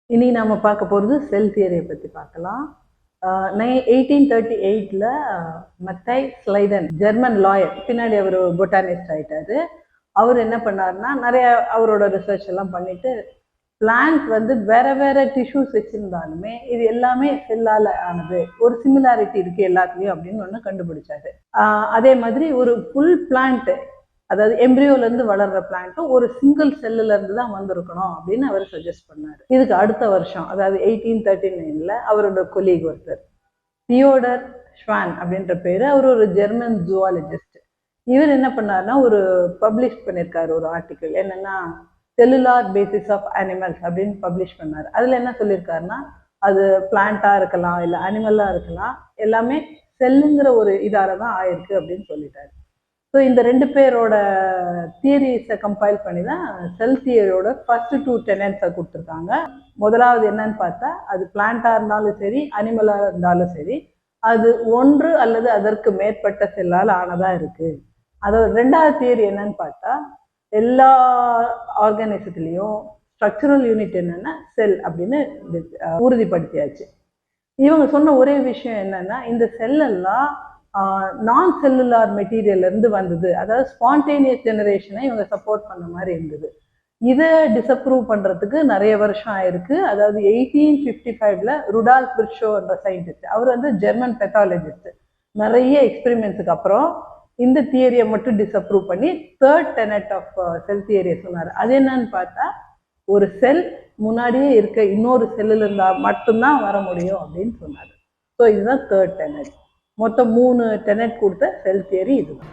இனி நம்ம பார்க்க போகிறது செல் தியரியை பற்றி பார்க்கலாம். 1838ல் மெத்தை ஸ்லைடன் ஜெர்மன் லாயர், பின்னாடி அவர் பொட்டானிஸ்ட் ஆகிட்டாரு. அவர் என்ன பண்ணாருன்னா நிறைய அவரோட ரிசர்ச் எல்லாம் பண்ணிட்டு பிளான்ட் வந்து வேற வேற டிஷ்யூஸ் வச்சிருந்தாலுமே இது எல்லாமே செல்லால் ஆனது, ஒரு சிமிலாரிட்டி இருக்கு எல்லாத்துலேயும் அப்படின்னு ஒன்று கண்டுபிடிச்சாரு. அதே மாதிரி ஒரு ஃபுல் பிளான்ட், அதாவது எம்ப்ரியோலேருந்து வளர்ற பிளான்ட்டும் ஒரு சிங்கிள் செல்லுலேருந்து தான் வந்திருக்கணும் அப்படின்னு அவர் சஜஸ்ட் பண்ணார். இதுக்கு அடுத்த வருஷம், அதாவது 1839ல் அவரோட கொலீக் ஒருத்தர் தியோடர் ஷ்வான் அப்படின்ற பேர், அவர் ஒரு ஜெர்மன் ஜுவாலஜிஸ்ட். இவர் என்ன பண்ணார்னா ஒரு பப்ளிஷ் பண்ணியிருக்காரு ஒரு ஆர்டிக்கிள், என்னென்னா செல்லுலார் பேசிஸ் ஆஃப் அனிமல்ஸ் அப்படின்னு பப்ளிஷ் பண்ணார். அதில் என்ன சொல்லியிருக்காருன்னா அது பிளான்ட்டாக இருக்கலாம் இல்லை அனிமலாக இருக்கலாம், எல்லாமே செல்லுங்கிற ஒரு இதால தான் ஆயிருக்கு அப்படின்னு சொல்லிட்டாரு. ஸோ இந்த ரெண்டு பேரோட தியரிஸை கம்பைல் பண்ணி தான் செல் தியரியோட ஃபர்ஸ்ட் 2 டெனன்ஸை கொடுத்துருக்காங்க. முதலாவது என்னன்னு பார்த்தா அது பிளான்ட்டாக இருந்தாலும் சரி அனிமலாக இருந்தாலும் சரி அது ஒன்று அல்லது அதற்கு மேற்பட்ட செல்லால் ஆனதாக இருக்குது. அதோட ரெண்டாவது தியரி என்னன்னு பார்த்தா எல்லா ஆர்கானிசத்துலேயும் ஸ்ட்ரக்சரல் யூனிட் என்னென்னா செல் அப்படின்னு உறுதிப்படுத்தியாச்சு. இவங்க சொன்ன ஒரே விஷயம் என்னன்னா இந்த செல்லெல்லாம் நான் செல்லுலார் மெட்டீரியல்லேருந்து வந்தது, அதாவது ஸ்பான்டேனியஸ் ஜெனரேஷனை இவங்க சப்போர்ட் பண்ண மாதிரி இருந்தது. இதை டிஸ்அப்ரூவ் பண்ணுறதுக்கு நிறைய வருஷம் ஆயிருக்கு. அதாவது 1855ல் ருடால்ஃப் விர்ஷோன்ற சயின்டிஸ்ட், அவர் வந்து ஜெர்மன் பெத்தாலஜிஸ்ட், நிறைய எக்ஸ்பெரிமெண்ட்ஸுக்கு அப்புறம் இந்த தியரியை மட்டும் டிஸ்அப்ரூவ் பண்ணி தேர்ட் டெனட் ஆஃப் செல் தியரியை சொன்னார். அது என்னன்னு பார்த்தா ஒரு செல் முன்னாடியே இருக்க இன்னொரு செல்லில் இருந்தால் மட்டும்தான் வர முடியும் அப்படின்னு சொன்னார். ஸோ இதுதான் தேர்ட் டெனட். மொத்தம் 3 டெனட் கொடுத்த செல் தியரி இதுதான்.